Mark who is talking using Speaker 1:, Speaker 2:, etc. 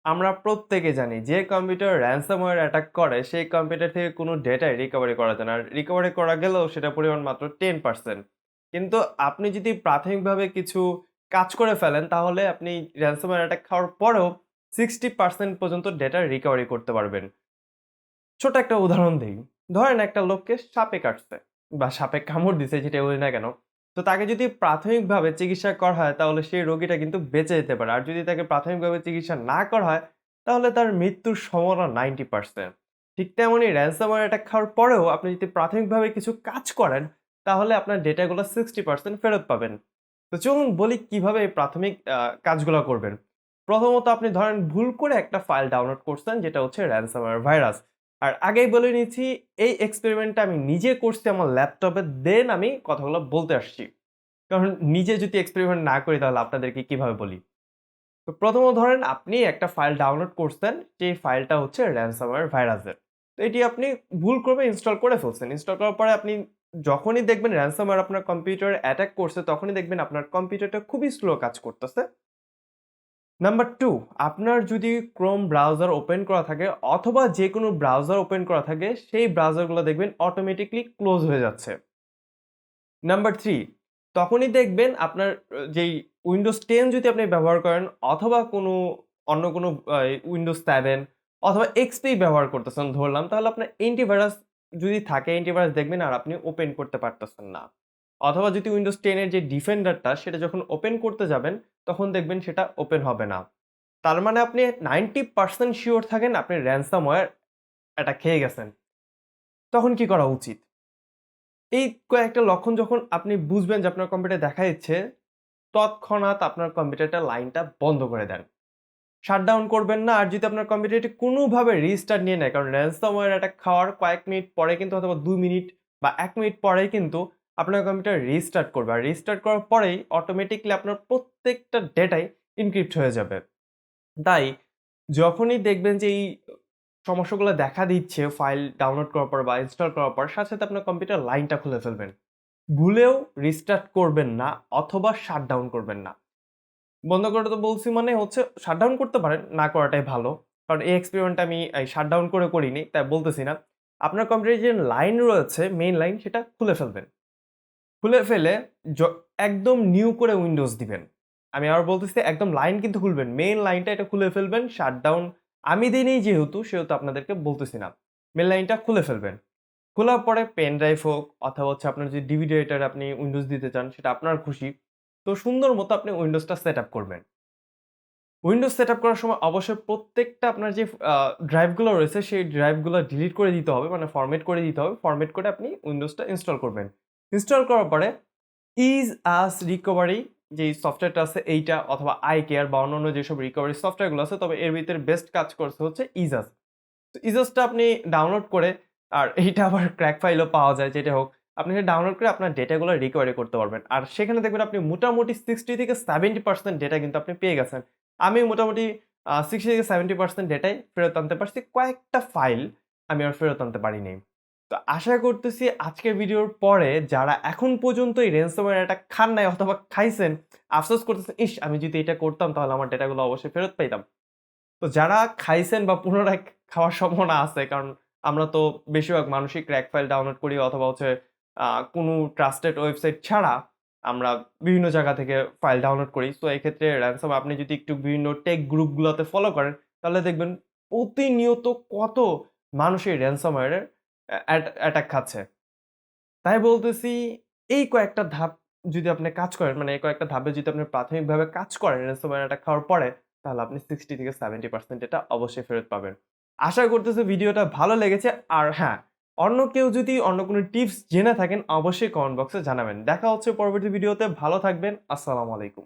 Speaker 1: আমরা প্রত্যেকে জানি যে কম্পিউটার ransomware অ্যাটাক করে সেই কম্পিউটার থেকে কোনো ডেটাই রিকভারি করা যায় না। আর রিকভারি করা গেলেও সেটার পরিমাণ মাত্র 10%। কিন্তু আপনি যদি প্রাথমিকভাবে কিছু কাজ করে ফেলেন তাহলে আপনি ransomware অ্যাটাক খাওয়ার পরেও 60% পর্যন্ত ডেটা রিকভারি করতে পারবেন। ছোট একটা উদাহরণ দেই। ধরেন একটা লোককে সাপে কাটছে বা সাপে কামড় দিছে যেটাই বলি না কেন। তো তাকে যদি প্রাথমিকভাবে চিকিৎসা করা হয় তাহলে সেই রোগীটা কিন্তু বেঁচে যেতে পারে। আর যদি তাকে প্রাথমিকভাবে চিকিৎসা না করা হয় তাহলে তার মৃত্যুর সম্ভাবনা 90%। ঠিক তেমনি ransomware অ্যাটাক খাওয়ার পরেও আপনি যদি প্রাথমিকভাবে কিছু কাজ করেন তাহলে আপনার ডেটাগুলো 60% ফেরত পাবেন। তো চলুন বলি কিভাবে এই প্রাথমিক কাজগুলা করবেন। প্রথমত আপনি ধরেন ভুল করে একটা ফাইল ডাউনলোড করছেন যেটা হচ্ছে ransomware ভাইরাস। আর আগেই বলে নিচ্ছি এই এক্সপেরিমেন্টটা আমি নিজে করছি আমার ল্যাপটপে দেন আমি কথাগুলো বলতে আসছি। কারণ নিজে যদি এক্সপেরিমেন্ট না করি তাহলে আপনাদেরকে কিভাবে বলি? তো প্রথমত ধরেন আপনি একটা ফাইল ডাউনলোড করছেন, সেই ফাইলটা হচ্ছে ransomware ভাইরাসের। তো এটি আপনি ভুলক্রমে ইনস্টল করে ফেলছেন। ইনস্টল করার পরে আপনি যখনই দেখবেন ransomware আপনার কম্পিউটারে অ্যাটাক করছে তখনই দেখবেন আপনার কম্পিউটারটা খুবই স্লো কাজ করতেছে। নাম্বার 2 আপনার যদি Chrome ব্রাউজার ওপেন করা থাকে অথবা যেকোনো ব্রাউজার ওপেন করা থাকে সেই ব্রাউজারগুলো দেখবেন অটোমেটিক্যালি ক্লোজ হয়ে যাচ্ছে। নাম্বার 3 তখনই দেখবেন আপনার যেই Windows 10 যদি আপনি ব্যবহার করেন অথবা অন্য কোনো Windows 7 অথবা XP ব্যবহার করতেছেন ধরলাম, তাহলে আপনার অ্যান্টিভাইরাস যদি থাকে অ্যান্টিভাইরাস দেখবেন আর আপনি ওপেন করতে পারতেছেন না। অথবা যদি Windows 10 এর যে ডিফেন্ডারটা সেটা যখন ওপেন করতে যাবেন তখন দেখবেন সেটা ওপেন হবে না। তার মানে আপনি 90% সিউর থাকেন আপনি ransomware অ্যাটাক খেয়ে গেছেন। তখন কি করা উচিত? এই কয়েকটা লক্ষণ যখন আপনি বুঝবেন যে আপনার কম্পিউটারে দেখা দিচ্ছে, তৎক্ষণাৎ আপনার কম্পিউটারটা লাইনটা বন্ধ করে দেন। শাটডাউন করবেন না। আর যদি আপনার কম্পিউটারটি কোনোভাবে রিস্টার্ট নিয়ে নেয়, কারণ ransomware অ্যাটাক খাওয়ার কয়েক মিনিট পরে কিন্তু অথবা ২ মিনিট বা ১ মিনিট পরেই কিন্তু আপনার কম্পিউটার রিস্টার্ট করবে। আর রিস্টার্ট করার পরেই অটোমেটিক্যালি আপনার প্রত্যেকটা ডেটাই এনক্রিপ্ট হয়ে যাবে। তাই যখনই দেখবেন যে এই সমস্যাগুলো দেখা দিচ্ছে ফাইল ডাউনলোড করার পর বা ইনস্টল করার পর সাথে, সাথে আপনার কম্পিউটার লাইনটা খুলে ফেলবেন। ভুলেও রিস্টার্ট করবেন না অথবা শাটডাউন করবেন না। বন্ধ করে তো বলছি মানে হচ্ছে শাটডাউন করতে পারেন, না করাটাই ভালো। কারণ এই এক্সপেরিমেন্টটা আমি এই শাটডাউন করে করিনি, তাই বলতেছি না। আপনার কম্পিউটারে যে লাইন রয়েছে, মেইন লাইন সেটা খুলে ফেলবেন। খুলে ফেলে য একদম নিউ করে উইন্ডোজ দিবেন। আমি আবার বলতেছি একদম লাইন কিন্তু খুলবেন। মেইন লাইনটা এটা খুলে ফেলবেন। শাটডাউন আমি দেইনি সেহেতু আপনাদেরকে বলতেছি না। মেইন লাইনটা খুলে ফেলবেন। খোলার পরে পেন ড্রাইভ হোক অথবা হচ্ছে আপনার যে ডিভিডি রাইটার আপনি উইন্ডোজ দিতে চান সেটা আপনার খুশি। তো সুন্দর মতো আপনি উইন্ডোজটা সেটআপ করবেন। উইন্ডোজ সেটআপ করার সময় অবশ্যই প্রত্যেকটা আপনার যে ড্রাইভগুলো রয়েছে সেই ড্রাইভগুলো ডিলিট করে দিতে হবে। মানে ফরমেট করে দিতে হবে। ফরমেট করে আপনি উইন্ডোজটা ইনস্টল করবেন। ইনস্টল করার পরে ইজ আস রিকভারি যেই সফটওয়্যারটা আছে এইটা অথবা আইকেয়ার বা অন্যান্য যেসব রিকভারি সফটওয়্যারগুলো আছে, তবে এর ভিতরে বেস্ট কাজ করছে হচ্ছে ইজাস। তো ইজাসটা আপনি ডাউনলোড করে, আর এইটা আবার ক্র্যাক ফাইলও পাওয়া যায় যেটা হোক, আপনি এটা ডাউনলোড করে আপনার ডেটাগুলো রিকভারি করতে পারবেন। আর সেখানে দেখবেন আপনি মোটামুটি 60 থেকে 70% ডেটা কিন্তু আপনি পেয়ে গেছেন। আমি মোটামুটি 60 থেকে 70% ডেটাই ফেরত আনতে পারছি। কয়েকটা ফাইল আমি আর ফেরত আনতে পারিনি। তো আশা করতেছি আজকের ভিডিওর পরে যারা এখন পর্যন্ত এই ransomware অ্যাটাক খান নাই অথবা খাইছেন, আফসোস করতেছেন, "ইস! আমি যদি এটা করতাম তাহলে আমার ডেটাগুলো অবশ্যই ফেরত পাইতাম।" তো যারা খাইছেন বা পুনরায় খাওয়ার সম্ভাবনা আছে, কারণ আমরা তো বেশিরভাগ মানুষই ক্র্যাক ফাইল ডাউনলোড করি অথবা হচ্ছে কোনো ট্রাস্টেড ওয়েবসাইট ছাড়া আমরা বিভিন্ন জায়গা থেকে ফাইল ডাউনলোড করি। সো এক্ষেত্রে ransom আপনি যদি একটু বিভিন্ন টেক গ্রুপগুলোতে ফলো করেন তাহলে দেখবেন প্রতিনিয়ত কত মানুষ এই ransomware এর অ্যাটাক খাচ্ছে। তাই বলতেছি এই কয়েকটা ধাপ যদি আপনি কাজ করেন, মানে এই কয়েকটা ধাপে যদি আপনি প্রাথমিকভাবে কাজ করেন ransomware অ্যাটাক খাওয়ার পরে, তাহলে আপনি 60 থেকে 70% এটা অবশ্যই ফেরত পাবেন। আশা করতেছি ভিডিওটা ভালো লেগেছে। আর হ্যাঁ, অন্য কেউ যদি অন্য কোনো টিপস জেনে থাকেন অবশ্যই কমেন্ট বক্সে জানাবেন। দেখা হচ্ছে পরবর্তী ভিডিওতে। ভালো থাকবেন। আসসালামু আলাইকুম।